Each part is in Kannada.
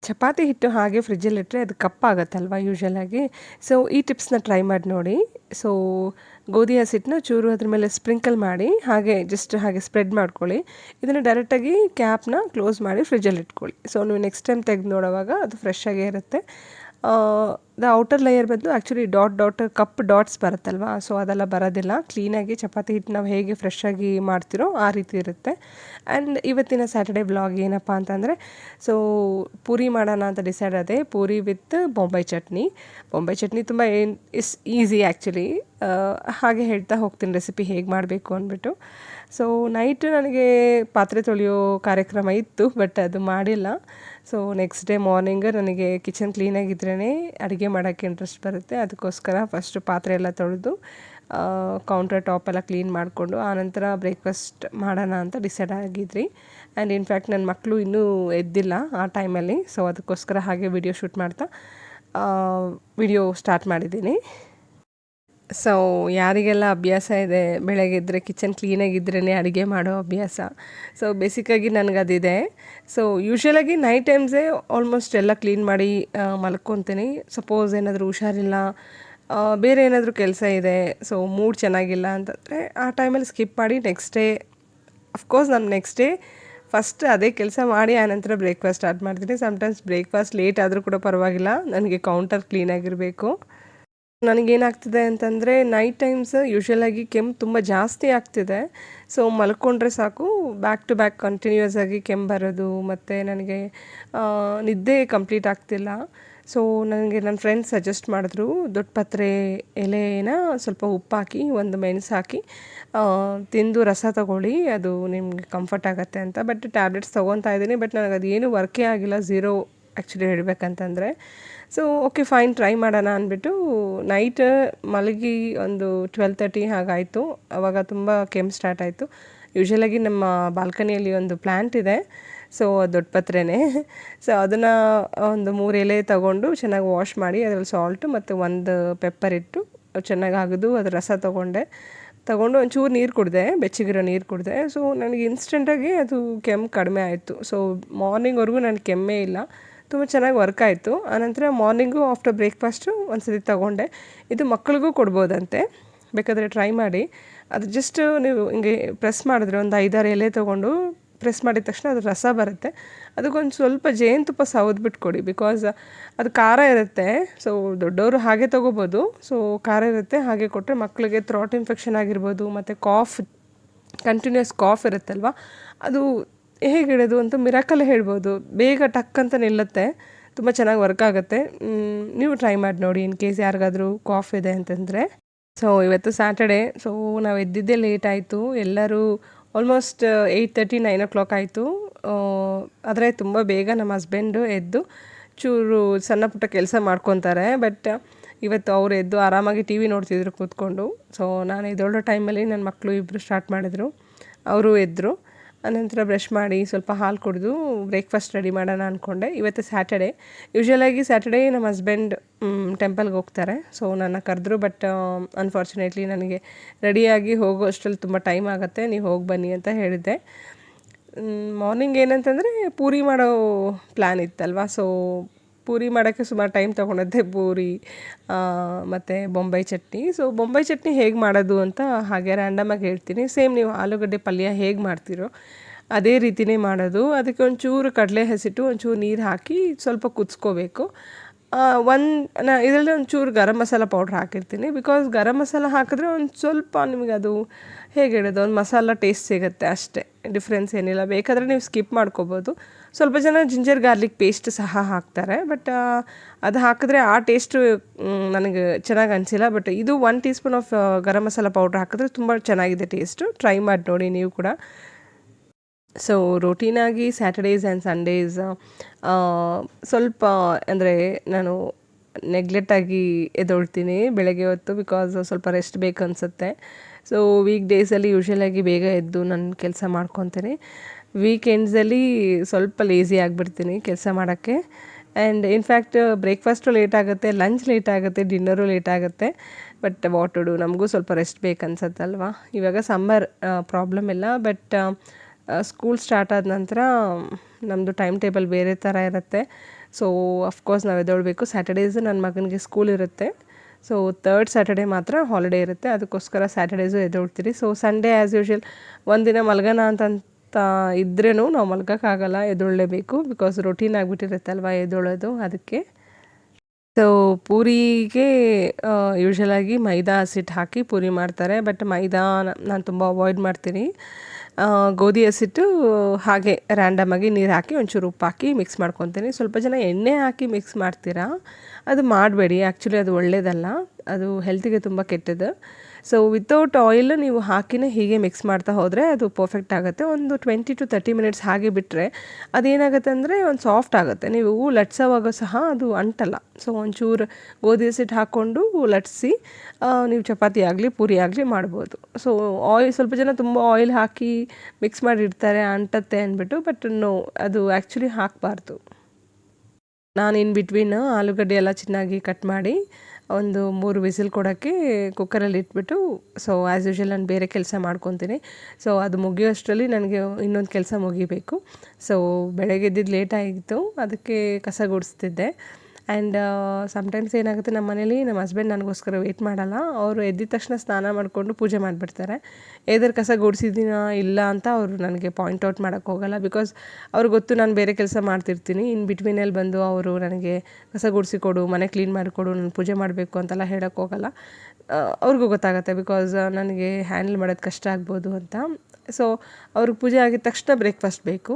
ಚಪಾತಿ ಹಿಟ್ಟು ಹಾಗೆ ಫ್ರಿಜ್ಜಲ್ಲಿಟ್ಟರೆ ಅದು ಕಪ್ಪಾಗತ್ತಲ್ವ ಯೂಶ್ವಲಾಗಿ. ಸೊ ಈ ಟಿಪ್ಸ್ನ ಟ್ರೈ ಮಾಡಿ ನೋಡಿ. ಸೊ ಗೋಧಿ ಹಸಿಟ್ಟನ್ನ ಚೂರು ಅದ್ರ ಮೇಲೆ ಸ್ಪ್ರಿಂಕಲ್ ಮಾಡಿ ಹಾಗೆ ಜಸ್ಟ್ ಹಾಗೆ ಸ್ಪ್ರೆಡ್ ಮಾಡ್ಕೊಳ್ಳಿ. ಇದನ್ನು ಡೈರೆಕ್ಟಾಗಿ ಕ್ಯಾಪ್ನ ಕ್ಲೋಸ್ ಮಾಡಿ ಫ್ರಿಜ್ಜಲ್ಲಿ ಇಟ್ಕೊಳ್ಳಿ. ಸೊ ನೀವು ನೆಕ್ಸ್ಟ್ ಟೈಮ್ ತೆಗೆದು ನೋಡುವಾಗ ಅದು ಫ್ರೆಶ್ ಆಗೇ ಇರುತ್ತೆ. ಔಟರ್ ಲೇಯರ್ ಬಂದು ಆ್ಯಕ್ಚುಲಿ ಡಾಟ್ ಕಪ್ ಡಾಟ್ಸ್ ಬರುತ್ತಲ್ವ, ಸೊ ಅದೆಲ್ಲ ಬರೋದಿಲ್ಲ. ಕ್ಲೀನಾಗಿ ಚಪಾತಿ ಹಿಟ್ಟು ನಾವು ಹೇಗೆ ಫ್ರೆಶ್ ಆಗಿ ಮಾಡ್ತಿರೋ ಆ ರೀತಿ ಇರುತ್ತೆ. ಆ್ಯಂಡ್ ಇವತ್ತಿನ ಸ್ಯಾಟರ್ಡೇ ವ್ಲಾಗ್ ಏನಪ್ಪ ಅಂತಂದರೆ, ಸೊ ಪೂರಿ ಮಾಡೋಣ ಅಂತ ಡಿಸೈಡ್ ಆದೆ. ಪೂರಿ ವಿತ್ ಬೊಂಬೈ ಚಟ್ನಿ ತುಂಬ ಈಸಿ ಆ್ಯಕ್ಚುಲಿ. ಹಾಗೆ ಹೇಳ್ತಾ ಹೋಗ್ತೀನಿ ರೆಸಿಪಿ ಹೇಗೆ ಮಾಡಬೇಕು ಅಂದ್ಬಿಟ್ಟು. ಸೊ ನೈಟ್ ನನಗೆ ಪಾತ್ರೆ ತೊಳೆಯೋ ಕಾರ್ಯಕ್ರಮ ಇತ್ತು, ಬಟ್ ಅದು ಮಾಡಿಲ್ಲ. ಸೊ ನೆಕ್ಸ್ಟ್ ಡೇ ಮಾರ್ನಿಂಗ್ ನನಗೆ ಕಿಚನ್ ಕ್ಲೀನಾಗಿದ್ರೇ ಅಡುಗೆ ಮಾಡೋಕ್ಕೆ ಇಂಟ್ರೆಸ್ಟ್ ಬರುತ್ತೆ. ಅದಕ್ಕೋಸ್ಕರ ಫಸ್ಟು ಪಾತ್ರೆ ಎಲ್ಲ ತೊಳೆದು ಕೌಂಟರ್ ಟಾಪ್ ಎಲ್ಲ ಕ್ಲೀನ್ ಮಾಡಿಕೊಂಡು ಆನಂತರ ಬ್ರೇಕ್ಫಾಸ್ಟ್ ಮಾಡೋಣ ಅಂತ ಡಿಸೈಡ್ ಆಗಿದ್ರಿ. ಆ್ಯಂಡ್ ಇನ್ಫ್ಯಾಕ್ಟ್ ನನ್ನ ಮಕ್ಕಳು ಇನ್ನೂ ಎದ್ದಿಲ್ಲ ಆ ಟೈಮಲ್ಲಿ. ಸೊ ಅದಕ್ಕೋಸ್ಕರ ಹಾಗೆ ವಿಡಿಯೋ ಶೂಟ್ ಮಾಡ್ತಾ ವಿಡಿಯೋ ಸ್ಟಾರ್ಟ್ ಮಾಡಿದ್ದೀನಿ. ಸೊ ಯಾರಿಗೆಲ್ಲ ಅಭ್ಯಾಸ ಇದೆ ಬೆಳಗ್ಗೆ ಎದ್ದರೆ ಕಿಚನ್ ಕ್ಲೀನಾಗಿದ್ರೇ ಅಡುಗೆ ಮಾಡೋ ಅಭ್ಯಾಸ, ಸೊ ಬೇಸಿಕ್ಕಾಗಿ ನನಗದಿದೆ. ಸೊ ಯೂಶ್ವಲಾಗಿ ನೈಟ್ ಟೈಮ್ಸೇ ಆಲ್ಮೋಸ್ಟ್ ಎಲ್ಲ ಕ್ಲೀನ್ ಮಾಡಿ ಮಲ್ಕೊತೀನಿ. ಸಪೋಸ್ ಏನಾದರೂ ಹುಷಾರಿಲ್ಲ, ಬೇರೆ ಏನಾದರೂ ಕೆಲಸ ಇದೆ, ಸೊ ಮೂಡ್ ಚೆನ್ನಾಗಿಲ್ಲ ಅಂತಂದರೆ ಆ ಟೈಮಲ್ಲಿ ಸ್ಕಿಪ್ ಮಾಡಿ ನೆಕ್ಸ್ಟ್ ಡೇ ಅಫ್ಕೋರ್ಸ್ ನಾನು ನೆಕ್ಸ್ಟ್ ಡೇ ಫಸ್ಟ್ ಅದೇ ಕೆಲಸ ಮಾಡಿ ಆನಂತರ ಬ್ರೇಕ್ಫಾಸ್ಟ್ ಸ್ಟಾರ್ಟ್ ಮಾಡ್ತೀನಿ. ಸಮ್ಟೈಮ್ಸ್ ಬ್ರೇಕ್ಫಾಸ್ಟ್ ಲೇಟ್ ಆದರೂ ಕೂಡ ಪರವಾಗಿಲ್ಲ, ನನಗೆ ಕೌಂಟರ್ ಕ್ಲೀನಾಗಿರಬೇಕು. ನನಗೇನಾಗ್ತಿದೆ ಅಂತಂದರೆ ನೈಟ್ ಟೈಮ್ಸ್ ಯೂಶ್ವಲಾಗಿ ಕೆಮ್ಮು ತುಂಬ ಜಾಸ್ತಿ ಆಗ್ತಿದೆ. ಸೊ ಮಲ್ಕೊಂಡ್ರೆ ಸಾಕು ಬ್ಯಾಕ್ ಟು ಬ್ಯಾಕ್ ಕಂಟಿನ್ಯೂಯಸ್ ಆಗಿ ಕೆಮ್ಮು ಬರೋದು, ಮತ್ತು ನನಗೆ ನಿದ್ದೆ ಕಂಪ್ಲೀಟ್ ಆಗ್ತಿಲ್ಲ. ಸೊ ನನಗೆ ನನ್ನ ಫ್ರೆಂಡ್ಸ್ ಸಜೆಸ್ಟ್ ಮಾಡಿದ್ರು, ದೊಡ್ಡ ಪತ್ರೆ ಎಲೆನ ಸ್ವಲ್ಪ ಉಪ್ಪಾಕಿ ಒಂದು ಮೆಣಸು ಹಾಕಿ ತಿಂದು ರಸ ತಗೊಳ್ಳಿ, ಅದು ನಿಮಗೆ ಕಂಫರ್ಟ್ ಆಗುತ್ತೆ ಅಂತ. ಬಟ್ ಟ್ಯಾಬ್ಲೆಟ್ಸ್ ತೊಗೊತಾ ಇದ್ದೀನಿ, ಬಟ್ ನನಗೆ ಅದೇನು ವರ್ಕೇ ಆಗಿಲ್ಲ, ಝೀರೋ ಆ್ಯಕ್ಚುಲಿ ಹೇಳಬೇಕಂತಂದರೆ. ಸೊ ಓಕೆ ಫೈನ್, ಟ್ರೈ ಮಾಡೋಣ ಅಂದ್ಬಿಟ್ಟು ನೈಟ್ ಮಲಗಿ ಒಂದು 12:30 ಹಾಗಾಯಿತು. ಆವಾಗ ತುಂಬ ಕೆಮ್ಮು ಸ್ಟಾರ್ಟ್ ಆಯಿತು. ಯೂಶ್ವಲಾಗಿ ನಮ್ಮ ಬಾಲ್ಕನಿಯಲ್ಲಿ ಒಂದು ಪ್ಲ್ಯಾಂಟ್ ಇದೆ, ಸೊ ದೊಡ್ಡ ಪತ್ರೆನೇ. ಸೊ ಅದನ್ನು ಒಂದು 3 ಎಲೆ ತಗೊಂಡು ಚೆನ್ನಾಗಿ ವಾಶ್ ಮಾಡಿ ಅದರಲ್ಲಿ ಸಾಲ್ಟು ಮತ್ತು ಒಂದು ಪೆಪ್ಪರ್ ಇಟ್ಟು ಚೆನ್ನಾಗಿ ಅಗೆದು ಅದರ ರಸ ತಗೊಂಡು ಒಂಚೂರು ನೀರು ಕುಡಿದೆ, ಬೆಚ್ಚಗಿರೋ ನೀರು ಕುಡಿದೆ. ಸೊ ನನಗೆ ಇನ್ಸ್ಟೆಂಟಾಗಿ ಅದು ಕೆಮ್ಮು ಕಡಿಮೆ ಆಯಿತು. ಸೊ ಮಾರ್ನಿಂಗ್ವರೆಗೂ ನನಗೆ ಕೆಮ್ಮೇ ಇಲ್ಲ, ತುಂಬ ಚೆನ್ನಾಗಿ ವರ್ಕ್ ಆಯಿತು. ಆನಂತರ ಮಾರ್ನಿಂಗು ಆಫ್ಟರ್ ಬ್ರೇಕ್ಫಾಸ್ಟು ಒಂದು ಸತಿ ತೊಗೊಂಡೆ. ಇದು ಮಕ್ಕಳಿಗೂ ಕೊಡ್ಬೋದಂತೆ, ಬೇಕಾದರೆ ಟ್ರೈ ಮಾಡಿ. ಅದು ಜಸ್ಟ್ ನೀವು ಹಿಂಗೆ ಪ್ರೆಸ್ ಮಾಡಿದ್ರೆ ಒಂದು 5-6 ಎಲೆ ತೊಗೊಂಡು ಪ್ರೆಸ್ ಮಾಡಿದ ತಕ್ಷಣ ಅದು ರಸ ಬರುತ್ತೆ. ಅದಕ್ಕೊಂದು ಸ್ವಲ್ಪ ಜೇನುತುಪ್ಪ ಸವದ್ಬಿಟ್ಟು ಕೊಡಿ, ಬಿಕಾಸ್ ಅದು ಖಾರ ಇರುತ್ತೆ. ಸೊ ದೊಡ್ಡವರು ಹಾಗೆ ತೊಗೋಬೋದು. ಸೊ ಖಾರ ಇರುತ್ತೆ, ಹಾಗೆ ಕೊಟ್ಟರೆ ಮಕ್ಕಳಿಗೆ ಥ್ರೋಟ್ ಇನ್ಫೆಕ್ಷನ್ ಆಗಿರ್ಬೋದು, ಮತ್ತು ಕಂಟಿನ್ಯೂಸ್ ಕಾಫ್ ಇರುತ್ತಲ್ವ, ಅದು ಹೇಗಿಡೋದು ಅಂತ ಮಿರಾಕಲ್ ಹೇಳ್ಬೋದು. ಬೇಗ ಟಕ್ ಅಂತ ನಿಲ್ಲುತ್ತೆ, ತುಂಬ ಚೆನ್ನಾಗಿ ವರ್ಕ್ ಆಗುತ್ತೆ. ನೀವು ಟ್ರೈ ಮಾಡಿ ನೋಡಿ ಇನ್ ಕೇಸ್ ಯಾರಿಗಾದರೂ ಕಾಫ್ ಇದೆ ಅಂತಂದರೆ. ಸೊ ಇವತ್ತು ಸ್ಯಾಟರ್ಡೇ, ಸೊ ನಾವು ಎದ್ದಿದ್ದೇ ಲೇಟ್ ಆಯಿತು. ಎಲ್ಲರೂ ಆಲ್ಮೋಸ್ಟ್ 8:30 9 o'clock ಆಯಿತು. ಆದರೆ ತುಂಬ ಬೇಗ ನಮ್ಮ ಹಸ್ಬೆಂಡು ಎದ್ದು ಚೂರು ಸಣ್ಣ ಪುಟ್ಟ ಕೆಲಸ ಮಾಡ್ಕೊತಾರೆ. ಬಟ್ ಇವತ್ತು ಅವರು ಎದ್ದು ಆರಾಮಾಗಿ ಟಿ ವಿ ನೋಡ್ತಿದ್ರು ಕೂತ್ಕೊಂಡು. ಸೊ ನಾನು ಎದ್ದೊಳ್ಳೋ ಟೈಮಲ್ಲಿ ನನ್ನ ಮಕ್ಕಳು ಇಬ್ಬರು ಸ್ಟಾರ್ಟ್ ಮಾಡಿದರು, ಅವರು ಎದ್ದರು. ಅನಂತರ ಬ್ರಷ್ ಮಾಡಿ ಸ್ವಲ್ಪ ಹಾಲು ಕುಡಿದು ಬ್ರೇಕ್ಫಾಸ್ಟ್ ರೆಡಿ ಮಾಡೋಣ ಅಂದ್ಕೊಂಡೆ. ಇವತ್ತು ಸ್ಯಾಟರ್ಡೇ. ಯೂಶ್ವಲಾಗಿ ಸ್ಯಾಟರ್ಡೇ ನಮ್ಮ ಹಸ್ಬೆಂಡ್ ಟೆಂಪಲ್ಗೆ ಹೋಗ್ತಾರೆ. ಸೊ ನನ್ನ ಕರೆದ್ರು, ಬಟ್ ಅನ್ಫಾರ್ಚುನೇಟ್ಲಿ ನನಗೆ ರೆಡಿಯಾಗಿ ಹೋಗೋ ಅಷ್ಟರಲ್ಲಿ ತುಂಬ ಟೈಮ್ ಆಗುತ್ತೆ, ನೀವು ಹೋಗಿ ಬನ್ನಿ ಅಂತ ಹೇಳಿದ್ದೆ. ಮಾರ್ನಿಂಗ್ ಏನಂತಂದರೆ ಪೂರಿ ಮಾಡೋ ಪ್ಲ್ಯಾನ್ ಇತ್ತಲ್ವ. ಸೊ ಪೂರಿ ಮಾಡೋಕ್ಕೆ ಸುಮಾರು ಟೈಮ್ ತೊಗೊಂಡಿದ್ದೆ, ಪೂರಿ ಮತ್ತು ಬೊಂಬೈ ಚಟ್ನಿ. ಸೊ ಬೊಂಬೈ ಚಟ್ನಿ ಹೇಗೆ ಮಾಡೋದು ಅಂತ ಹಾಗೆ ರ್ಯಾಂಡಮಾಗಿ ಹೇಳ್ತೀನಿ. ಸೇಮ್ ನೀವು ಆಲೂಗಡ್ಡೆ ಪಲ್ಯ ಹೇಗೆ ಮಾಡ್ತೀರೋ ಅದೇ ರೀತಿಯೇ ಮಾಡೋದು. ಅದಕ್ಕೆ ಒಂಚೂರು ಕಡಲೆ ಹಸಿಟ್ಟು ಒಂಚೂರು ನೀರು ಹಾಕಿ ಸ್ವಲ್ಪ ಕುದಿಸ್ಕೋಬೇಕು. ಇದರಲ್ಲಿ ಒಂಚೂರು ಗರಂ ಮಸಾಲ ಪೌಡ್ರ್ ಹಾಕಿರ್ತೀನಿ, ಬಿಕಾಸ್ ಗರಂ ಮಸಾಲ ಹಾಕಿದ್ರೆ ಒಂದು ಸ್ವಲ್ಪ ನಿಮಗೆ ಅದು ಹೇಗೆ ಹೇಳೋದು, ಒಂದು ಮಸಾಲ ಟೇಸ್ಟ್ ಸಿಗುತ್ತೆ ಅಷ್ಟೇ, ಡಿಫ್ರೆನ್ಸ್ ಏನಿಲ್ಲ. ಬೇಕಾದರೆ ನೀವು ಸ್ಕಿಪ್ ಮಾಡ್ಕೋಬೋದು. ಸ್ವಲ್ಪ ಜನ ಜಿಂಜರ್ ಗಾರ್ಲಿಕ್ ಪೇಸ್ಟ್ ಸಹ ಹಾಕ್ತಾರೆ, ಬಟ್ ಅದು ಹಾಕಿದ್ರೆ ಆ ಟೇಸ್ಟು ನನಗೆ ಚೆನ್ನಾಗಿ ಅನಿಸಿಲ್ಲ. ಬಟ್ ಇದು 1 teaspoon of garam masala powder ಹಾಕಿದ್ರೆ ತುಂಬ ಚೆನ್ನಾಗಿದೆ ಟೇಸ್ಟು. ಟ್ರೈ ಮಾಡಿ ನೋಡಿ ನೀವು ಕೂಡ. ಸೊ ರೋಟೀನಾಗಿ ಸ್ಯಾಟರ್ಡೇಸ್ ಆ್ಯಂಡ್ ಸಂಡೇಸ್ ಸ್ವಲ್ಪ ಅಂದರೆ ನಾನು ನೆಗ್ಲೆಕ್ಟಾಗಿ ಎದ್ದೊಳ್ತೀನಿ ಬೆಳಗ್ಗೆ ಹೊತ್ತು, ಬಿಕಾಸ್ ಸ್ವಲ್ಪ ರೆಸ್ಟ್ ಬೇಕು ಅನಿಸುತ್ತೆ. ಸೊ ವೀಕ್ ಡೇಸಲ್ಲಿ ಯೂಶ್ವಲಾಗಿ ಬೇಗ ಎದ್ದು ನಾನು ಕೆಲಸ ಮಾಡ್ಕೊತೀನಿ. ವೀಕೆಂಡ್ಸಲ್ಲಿ ಸ್ವಲ್ಪ ಲೇಸಿ ಆಗಿಬಿಡ್ತೀನಿ ಕೆಲಸ ಮಾಡೋಕ್ಕೆ. ಆ್ಯಂಡ್ ಇನ್ಫ್ಯಾಕ್ಟ್ ಬ್ರೇಕ್ಫಾಸ್ಟು ಲೇಟ್ ಆಗುತ್ತೆ, ಲಂಚ್ ಲೇಟ್ ಆಗುತ್ತೆ, ಡಿನ್ನರು ಲೇಟ್ ಆಗುತ್ತೆ. ಬಟ್ ವಾಟ್ ಟು ಡು, ನಮಗೂ ಸ್ವಲ್ಪ ರೆಸ್ಟ್ ಬೇಕು ಅನ್ಸತ್ತಲ್ವ. ಇವಾಗ ಸಮ್ಮರ್ ಪ್ರಾಬ್ಲಮ್ ಇಲ್ಲ, ಬಟ್ ಸ್ಕೂಲ್ ಸ್ಟಾರ್ಟ್ ಆದ ನಂತರ ನಮ್ಮದು ಟೈಮ್ ಟೇಬಲ್ ಬೇರೆ ಥರ ಇರುತ್ತೆ. ಸೊ ಅಫ್ಕೋರ್ಸ್ ನಾವು ಎದ್ದೇಳಬೇಕು. ಸ್ಯಾಟರ್ಡೇಸು ನನ್ನ ಮಗನಿಗೆ ಸ್ಕೂಲ್ ಇರುತ್ತೆ. ಸೊ 3rd ಸ್ಯಾಟರ್ಡೇ ಮಾತ್ರ ಹಾಲಿಡೇ ಇರುತ್ತೆ, ಅದಕ್ಕೋಸ್ಕರ ಸ್ಯಾಟರ್ಡೇಸು ಎದ್ದೇಳ್ತೀರಿ. ಸೊ ಸಂಡೇ ಆ್ಯಸ್ ಯೂಶ್ವಲ್ ಒಂದಿನ ಮಲ್ಗೋಣ ಅಂತ ಇದ್ರೂ ನಾವು ಮಲ್ಗೋಕ್ಕಾಗಲ್ಲ, ಎದ್ದೇಳಲೇಬೇಕು. ಬಿಕಾಸ್ ರೊಟೀನ್ ಆಗಿಬಿಟ್ಟಿರುತ್ತಲ್ವ ಎದ್ದೇಳೋದು, ಅದಕ್ಕೆ. ಸೊ ಪೂರಿಗೆ ಯೂಶ್ವಲಾಗಿ ಮೈದಾ ಹಸಿಟ್ಟು ಹಾಕಿ ಪೂರಿ ಮಾಡ್ತಾರೆ. ಬಟ್ ಮೈದಾ ನಾನು ತುಂಬ ಅವಾಯ್ಡ್ ಮಾಡ್ತೀನಿ. ಗೋಧಿ ಹಸಿಟ್ಟು ಹಾಗೆ ರ್ಯಾಂಡಮಾಗಿ ನೀರು ಹಾಕಿ ಒಂಚೂರು ಉಪ್ಪು ಹಾಕಿ ಮಿಕ್ಸ್ ಮಾಡ್ಕೊತೀನಿ. ಸ್ವಲ್ಪ ಜನ ಎಣ್ಣೆ ಹಾಕಿ ಮಿಕ್ಸ್ ಮಾಡ್ತೀರಾ, ಅದು ಮಾಡಬೇಡಿ. ಆ್ಯಕ್ಚುಲಿ ಅದು ಒಳ್ಳೆಯದಲ್ಲ, ಅದು ಹೆಲ್ತಿಗೆ ತುಂಬ ಕೆಟ್ಟದ್ದು. ಸೊ ವಿತೌಟ್ ಆಯಿಲ್ ನೀವು ಹಾಕಿನೇ ಹೀಗೆ ಮಿಕ್ಸ್ ಮಾಡ್ತಾ ಹೋದರೆ ಅದು ಪರ್ಫೆಕ್ಟ್ ಆಗುತ್ತೆ. ಒಂದು 20 to 30 ಮಿನಿಟ್ಸ್ ಹಾಗೆ ಬಿಟ್ಟರೆ ಅದೇನಾಗುತ್ತೆ ಅಂದರೆ ಒಂದು ಸಾಫ್ಟ್ ಆಗುತ್ತೆ. ನೀವು ಲಟ್ಸೋವಾಗ ಸಹ ಅದು ಅಂಟಲ್ಲ. ಸೊ ಒಂಚೂರು ಗೋಧಿ ಹಸಿಟ್ಟು ಹಾಕ್ಕೊಂಡು ಲಟ್ಸಿ ನೀವು ಚಪಾತಿ ಆಗಲಿ ಪೂರಿ ಆಗಲಿ ಮಾಡ್ಬೋದು. ಸೊ ಸ್ವಲ್ಪ ಜನ ತುಂಬ ಆಯಿಲ್ ಹಾಕಿ ಮಿಕ್ಸ್ ಮಾಡಿರ್ತಾರೆ ಅಂಟತ್ತೆ ಅಂದ್ಬಿಟ್ಟು, ಬಟ್ ನೋ, ಅದು ಆ್ಯಕ್ಚುಲಿ ಹಾಕಬಾರ್ದು. ನಾನು ಇನ್ ಬಿಟ್ವೀನ್ ಆಲೂಗಡ್ಡೆ ಎಲ್ಲ ಚೆನ್ನಾಗಿ ಕಟ್ ಮಾಡಿ ಒಂದು 3 ವಿಸಿಲ್ ಕೊಡೋಕ್ಕೆ ಕುಕ್ಕರಲ್ಲಿ ಇಟ್ಬಿಟ್ಟು, ಸೊ ಆ್ಯಸ್ ಯೂಶ್ವಲ್ ನಾನು ಬೇರೆ ಕೆಲಸ ಮಾಡ್ಕೊತೀನಿ. ಸೊ ಅದು ಮುಗಿಯೋಷ್ಟರಲ್ಲಿ ನನಗೆ ಇನ್ನೊಂದು ಕೆಲಸ ಮುಗಿಬೇಕು. ಸೊ ಬೆಳಗ್ಗೆ ಎದ್ದಿದ್ದು ಲೇಟ್ ಆಗಿತ್ತು, ಅದಕ್ಕೆ ಕಸ ಗುಡಿಸ್ತಿದ್ದೆ. ಆ್ಯಂಡ್ ಸಮ್ಟೈಮ್ಸ್ ಏನಾಗುತ್ತೆ, ನಮ್ಮ ಮನೇಲಿ ನಮ್ಮ ಹಸ್ಬೆಂಡ್ ನನಗೋಸ್ಕರ ವೆಯ್ಟ್ ಮಾಡಲ್ಲ. ಅವರು ಎದ್ದಿದ ತಕ್ಷಣ ಸ್ನಾನ ಮಾಡಿಕೊಂಡು ಪೂಜೆ ಮಾಡಿಬಿಡ್ತಾರೆ. ಕಸ ಗುಡಿಸಿದ್ದೀನಾ ಇಲ್ಲ ಅಂತ ಅವರು ನನಗೆ ಪಾಯಿಂಟ್ ಔಟ್ ಮಾಡೋಕ್ಕೆ ಹೋಗಲ್ಲ. ಬಿಕಾಸ್ ಅವ್ರಿಗೆ ಗೊತ್ತು ನಾನು ಬೇರೆ ಕೆಲಸ ಮಾಡ್ತಿರ್ತೀನಿ. ಇನ್ ಬಿಟ್ವೀನಲ್ಲಿ ಬಂದು ಅವರು ನನಗೆ ಕಸ ಗುಡಿಸಿ ಕೊಡು, ಮನೆ ಕ್ಲೀನ್ ಮಾಡಿಕೊಡು, ನಾನು ಪೂಜೆ ಮಾಡಬೇಕು ಅಂತೆಲ್ಲ ಹೇಳೋಕ್ಕೆ ಹೋಗಲ್ಲ. ಅವ್ರಿಗೂ ಗೊತ್ತಾಗುತ್ತೆ, ಬಿಕಾಸ್ ನನಗೆ ಹ್ಯಾಂಡಲ್ ಮಾಡೋದು ಕಷ್ಟ ಆಗ್ಬೋದು ಅಂತ. ಸೊ ಅವ್ರಿಗೆ ಪೂಜೆ ಆಗಿದ ತಕ್ಷಣ ಬ್ರೇಕ್ಫಾಸ್ಟ್ ಬೇಕು.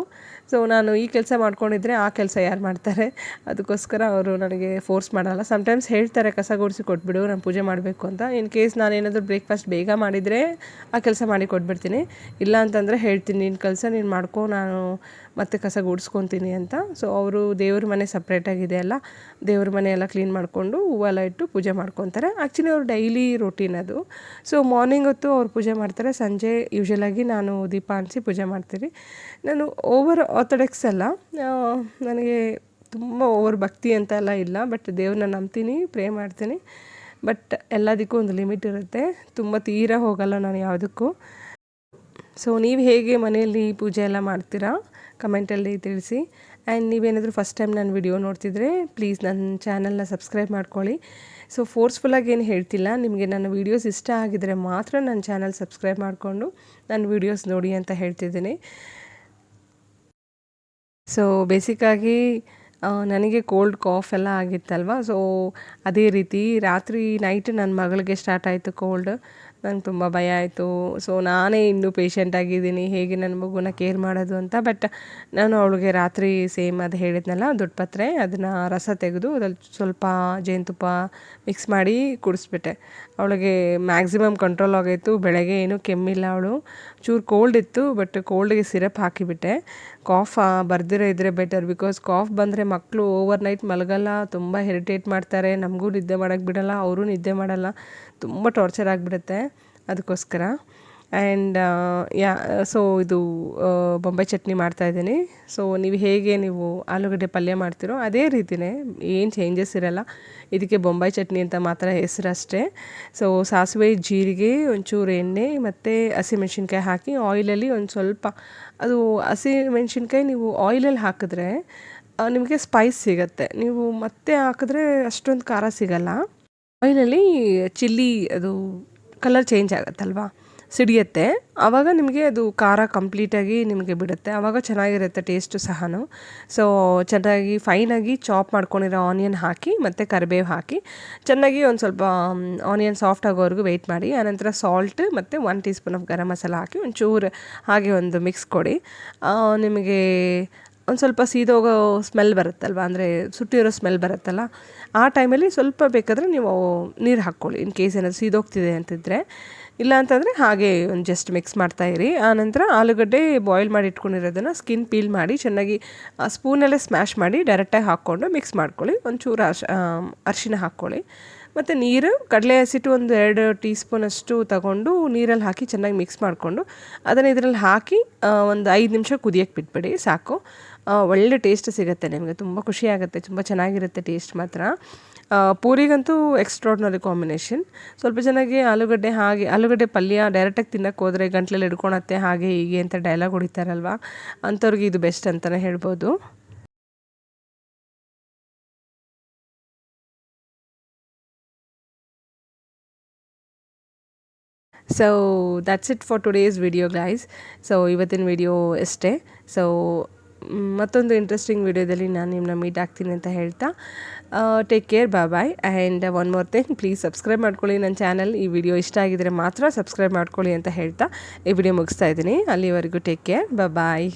ಸೊ ನಾನು ಈ ಕೆಲಸ ಮಾಡ್ಕೊಂಡಿದ್ರೆ ಆ ಕೆಲಸ ಯಾರು ಮಾಡ್ತಾರೆ, ಅದಕ್ಕೋಸ್ಕರ ಅವರು ನನಗೆ ಫೋರ್ಸ್ ಮಾಡಲ್ಲ. ಸಮ್ಟೈಮ್ಸ್ ಹೇಳ್ತಾರೆ ಕಸ ಗುಡಿಸಿ ಕೊಟ್ಬಿಡು, ನಾನು ಪೂಜೆ ಮಾಡಬೇಕು ಅಂತ. ಇನ್ ಕೇಸ್ ನಾನೇನಾದರೂ ಬ್ರೇಕ್ಫಾಸ್ಟ್ ಬೇಗ ಮಾಡಿದರೆ ಆ ಕೆಲಸ ಮಾಡಿ ಕೊಟ್ಬಿಡ್ತೀನಿ. ಇಲ್ಲ ಅಂತಂದರೆ ಹೇಳ್ತೀನಿ, ನಿನ್ನ ಕೆಲಸ ನೀನು ಮಾಡ್ಕೊ, ನಾನು ಮತ್ತೆ ಕಸ ಗುಡಿಸ್ಕೊತೀನಿ ಅಂತ. ಸೊ ಅವರು ದೇವ್ರ ಮನೆ ಸಪ್ರೇಟಾಗಿದೆ ಅಲ್ಲ, ದೇವ್ರ ಮನೆ ಎಲ್ಲ ಕ್ಲೀನ್ ಮಾಡಿಕೊಂಡು ಹೂವೆಲ್ಲ ಇಟ್ಟು ಪೂಜೆ ಮಾಡ್ಕೊತಾರೆ. ಆ್ಯಕ್ಚುಲಿ ಅವ್ರು ಡೈಲಿ ರೊಟೀನ್ ಅದು. ಸೊ ಮಾರ್ನಿಂಗ್ ಹೊತ್ತು ಅವ್ರು ಪೂಜೆ ಮಾಡ್ತಾರೆ, ಸಂಜೆ ಯೂಶ್ವಲಾಗಿ ನಾನು ದೀಪ ಹಂಚಿ ಪೂಜೆ ಮಾಡ್ತೀನಿ. ನಾನು ಓವರ್ ಆರ್ಥೋಡಾಕ್ಸ್ ಅಲ್ಲ, ನನಗೆ ತುಂಬ ಓವರ್ ಭಕ್ತಿ ಅಂತ ಎಲ್ಲ ಇಲ್ಲ. ಬಟ್ ದೇವ್ರನ್ನ ನಂಬ್ತೀನಿ, ಪ್ರೇ ಮಾಡ್ತೀನಿ. ಬಟ್ ಎಲ್ಲದಕ್ಕೂ ಒಂದು ಲಿಮಿಟ್ ಇರುತ್ತೆ, ತುಂಬ ತೀರ ಹೋಗಲ್ಲ ನಾನು ಯಾವುದಕ್ಕೂ. ಸೊ ನೀವು ಹೇಗೆ ಮನೆಯಲ್ಲಿ ಪೂಜೆ ಎಲ್ಲ ಮಾಡ್ತೀರಾ ಕಮೆಂಟಲ್ಲಿ ತಿಳಿಸಿ. ಆ್ಯಂಡ್ ನೀವೇನಾದರೂ ಫಸ್ಟ್ ಟೈಮ್ ನನ್ನ ವಿಡಿಯೋ ನೋಡ್ತಿದ್ರೆ ಪ್ಲೀಸ್ ನನ್ನ ಚಾನಲ್ನ ಸಬ್ಸ್ಕ್ರೈಬ್ ಮಾಡ್ಕೊಳ್ಳಿ. ಸೊ ಫೋರ್ಸ್ಫುಲ್ಲಾಗಿ ಏನು ಹೇಳ್ತಿಲ್ಲ, ನಿಮಗೆ ನನ್ನ ವೀಡಿಯೋಸ್ ಇಷ್ಟ ಆಗಿದರೆ ಮಾತ್ರ ನನ್ನ ಚಾನಲ್ ಸಬ್ಸ್ಕ್ರೈಬ್ ಮಾಡಿಕೊಂಡು ನನ್ನ ವೀಡಿಯೋಸ್ ನೋಡಿ ಅಂತ ಹೇಳ್ತಿದ್ದೀನಿ. ಸೊ ಬೇಸಿಕ್ಕಾಗಿ ನನಗೆ ಕೋಲ್ಡ್ ಕಾಫ್ ಎಲ್ಲ ಆಗಿತ್ತಲ್ವ, ಸೊ ಅದೇ ರೀತಿ ನೈಟ್ ನನ್ನ ಮಗಳಿಗೆ ಸ್ಟಾರ್ಟ್ ಆಯಿತು ಕೋಲ್ಡ್. ನಂಗೆ ತುಂಬ ಭಯ ಆಯಿತು. ಸೊ ನಾನೇ ಇನ್ನೂ ಪೇಷಂಟಾಗಿದ್ದೀನಿ, ಹೇಗೆ ನನ್ನ ಮಗುನ ಕೇರ್ ಮಾಡೋದು ಅಂತ. ಬಟ್ ನಾನು ಅವಳಿಗೆ ರಾತ್ರಿ ಸೇಮ್ ಅದು ಹೇಳಿದ್ನಲ್ಲ ದೊಡ್ಡಪತ್ರೆ, ಅದನ್ನು ರಸ ತೆಗೆದು ಅದ್ರಲ್ಲಿ ಸ್ವಲ್ಪ ಜೇನುತುಪ್ಪ ಮಿಕ್ಸ್ ಮಾಡಿ ಕುಡಿಸ್ಬಿಟ್ಟೆ. ಅವಳಿಗೆ ಮ್ಯಾಕ್ಸಿಮಮ್ ಕಂಟ್ರೋಲ್ ಆಗಾಯಿತು. ಬೆಳಗ್ಗೆ ಏನೂ ಕೆಮ್ಮಿಲ್ಲ, ಅವಳು ಚೂರು ಕೋಲ್ಡ್ ಇತ್ತು, ಬಟ್ ಕೋಲ್ಡಿಗೆ ಸಿರಪ್ ಹಾಕಿಬಿಟ್ಟೆ. ಕಾಫ್ ಬರ್ದಿರೋ ಇದ್ದರೆ ಬೆಟರ್, ಬಿಕಾಸ್ ಕಾಫ್ ಬಂದರೆ ಮಕ್ಕಳು ಓವರ್ ನೈಟ್ ಮಲಗಲ್ಲ, ತುಂಬ ಹೆರಿಟೇಟ್ ಮಾಡ್ತಾರೆ, ನಮಗೂ ನಿದ್ದೆ ಮಾಡೋಕ್ಕೆ ಬಿಡಲ್ಲ, ಅವರು ನಿದ್ದೆ ಮಾಡಲ್ಲ, ತುಂಬ ಟಾರ್ಚರ್ ಆಗಿಬಿಡುತ್ತೆ. ಅದಕ್ಕೋಸ್ಕರ ಆ್ಯಂಡ್ ಸೊ ಇದು ಬೊಂಬೈ ಚಟ್ನಿ ಮಾಡ್ತಾಯಿದ್ದೀನಿ. ಸೊ ನೀವು ಆಲೂಗಡ್ಡೆ ಪಲ್ಯ ಮಾಡ್ತೀರೋ ಅದೇ ರೀತಿಯೇ, ಏನು ಚೇಂಜಸ್ ಇರೋಲ್ಲ. ಇದಕ್ಕೆ ಬೊಂಬೈ ಚಟ್ನಿ ಅಂತ ಮಾತ್ರ ಹೆಸರು ಅಷ್ಟೇ. ಸೊ ಸಾಸಿವೆ, ಜೀರಿಗೆ, ಒಂಚೂರು ಎಣ್ಣೆ ಮತ್ತು ಹಸಿಮೆಣ್ಸಿನ್ಕಾಯಿ ಹಾಕಿ ಆಯಿಲಲ್ಲಿ ಒಂದು ಸ್ವಲ್ಪ, ಅದು ಹಸಿಮೆಣ್ಸಿನ್ಕಾಯಿ ನೀವು ಆಯಿಲಲ್ಲಿ ಹಾಕಿದ್ರೆ ನಿಮಗೆ ಸ್ಪೈಸ್ ಸಿಗುತ್ತೆ. ನೀವು ಮತ್ತೆ ಹಾಕಿದ್ರೆ ಅಷ್ಟೊಂದು ಖಾರ ಸಿಗಲ್ಲ. ಆಯಿಲಲ್ಲಿ ಚಿಲ್ಲಿ ಅದು ಕಲರ್ ಚೇಂಜ್ ಆಗುತ್ತಲ್ವ, ಸಿಡಿಯುತ್ತೆ, ಆವಾಗ ನಿಮಗೆ ಅದು ಖಾರ ಕಂಪ್ಲೀಟಾಗಿ ನಿಮಗೆ ಬಿಡುತ್ತೆ. ಆವಾಗ ಚೆನ್ನಾಗಿರುತ್ತೆ ಟೇಸ್ಟು ಸಹ. ಸೊ ಚೆನ್ನಾಗಿ ಫೈನಾಗಿ ಚಾಪ್ ಮಾಡ್ಕೊಂಡಿರೋ ಆನಿಯನ್ ಹಾಕಿ ಮತ್ತು ಕರಿಬೇವು ಹಾಕಿ ಚೆನ್ನಾಗಿ ಒಂದು ಸ್ವಲ್ಪ ಆನಿಯನ್ ಸಾಫ್ಟ್ ಆಗೋವರೆಗೂ ವೆಯ್ಟ್ ಮಾಡಿ. ಆನಂತರ ಸಾಲ್ಟ್ ಮತ್ತು 1 tea spoon of garam masala ಹಾಕಿ ಒಂಚೂರು ಹಾಗೆ ಒಂದು ಮಿಕ್ಸ್ ಕೊಡಿ. ನಿಮಗೆ ಒಂದು ಸ್ವಲ್ಪ ಸೀದೋಗೋ ಸ್ಮೆಲ್ ಬರುತ್ತಲ್ವ, ಅಂದರೆ ಸುಟ್ಟಿರೋ ಸ್ಮೆಲ್ ಬರುತ್ತಲ್ಲ, ಆ ಟೈಮಲ್ಲಿ ಸ್ವಲ್ಪ ಬೇಕಾದರೆ ನೀವು ನೀರು ಹಾಕ್ಕೊಳ್ಳಿ, ಇನ್ ಕೇಸ್ ಏನಾದರೂ ಸೀದೋಗ್ತಿದೆ ಅಂತಿದ್ರೆ. ಇಲ್ಲ ಅಂತಂದರೆ ಹಾಗೆ ಒಂದು ಜಸ್ಟ್ ಮಿಕ್ಸ್ ಮಾಡ್ತಾಯಿರಿ. ಆನಂತರ ಆಲೂಗಡ್ಡೆ ಬಾಯ್ಲ್ ಮಾಡಿ ಇಟ್ಕೊಂಡಿರೋದನ್ನು ಸ್ಕಿನ್ ಪೀಲ್ ಮಾಡಿ ಚೆನ್ನಾಗಿ ಸ್ಪೂನಲ್ಲೇ ಸ್ಮ್ಯಾಶ್ ಮಾಡಿ ಡೈರೆಕ್ಟಾಗಿ ಹಾಕ್ಕೊಂಡು ಮಿಕ್ಸ್ ಮಾಡ್ಕೊಳ್ಳಿ. ಒಂಚೂರು ಅರಿಶಿನ ಹಾಕ್ಕೊಳ್ಳಿ ಮತ್ತು ನೀರು, ಕಡಲೆ ಹಸಿಟ್ಟು ಒಂದು 2 ಟೀ ಸ್ಪೂನಷ್ಟು ತಗೊಂಡು ನೀರಲ್ಲಿ ಹಾಕಿ ಚೆನ್ನಾಗಿ ಮಿಕ್ಸ್ ಮಾಡಿಕೊಂಡು ಅದನ್ನು ಇದರಲ್ಲಿ ಹಾಕಿ ಒಂದು 5 ನಿಮಿಷ ಕುದಿಯೋಕ್ಕೆ ಬಿಟ್ಬಿಡಿ, ಸಾಕು. ಒಳ್ಳೆ ಟೇಸ್ಟ್ ಸಿಗುತ್ತೆ ನಿಮಗೆ, ತುಂಬ ಖುಷಿಯಾಗುತ್ತೆ, ತುಂಬ ಚೆನ್ನಾಗಿರುತ್ತೆ ಟೇಸ್ಟ್ ಮಾತ್ರ. ಪೂರಿಗಂತೂ ಎಕ್ಸ್ಟ್ರಾರ್ಡ್ನರಿ ಕಾಂಬಿನೇಷನ್. ಸ್ವಲ್ಪ ಜನಕ್ಕೆ ಆಲೂಗಡ್ಡೆ ಪಲ್ಯ ಡೈರೆಕ್ಟಾಗಿ ತಿನ್ನಕ್ಕೆ ಹೋದರೆ ಗಂಟ್ಲಲ್ಲಿ ಹಿಡ್ಕೊಳತ್ತೆ ಹಾಗೆ ಹೀಗೆ ಅಂತ ಡೈಲಾಗ್ ಹೊಡಿತಾರಲ್ವ, ಅಂಥವ್ರಿಗೆ ಇದು ಬೆಸ್ಟ್ ಅಂತಲೇ ಹೇಳ್ಬೋದು. So that's it for today's video guys. So ಇವತ್ತಿನ ವಿಡಿಯೋ ಇಷ್ಟೇ. ಸೊ ಮತ್ತೊಂದು ಇಂಟ್ರೆಸ್ಟಿಂಗ್ ವಿಡಿಯೋದಲ್ಲಿ ನಾನು ನಿಮ್ಮನ್ನ ಮೀಟ್ ಆಗ್ತೀನಿ ಅಂತ ಹೇಳ್ತಾ take care, bye. And one more thing, please subscribe ಮಾಡ್ಕೊಳ್ಳಿ ನನ್ನ ಚಾನಲ್. ಈ ವಿಡಿಯೋ ಇಷ್ಟ ಆಗಿದರೆ ಮಾತ್ರ ಸಬ್ಸ್ಕ್ರೈಬ್ ಮಾಡ್ಕೊಳ್ಳಿ ಅಂತ ಹೇಳ್ತಾ ಈ ವಿಡಿಯೋ ಮುಗಿಸ್ತಾ ಇದ್ದೀನಿ. ಅಲ್ಲಿವರೆಗೂ ಟೇಕ್ ಕೇರ್, ಬಾಯ್.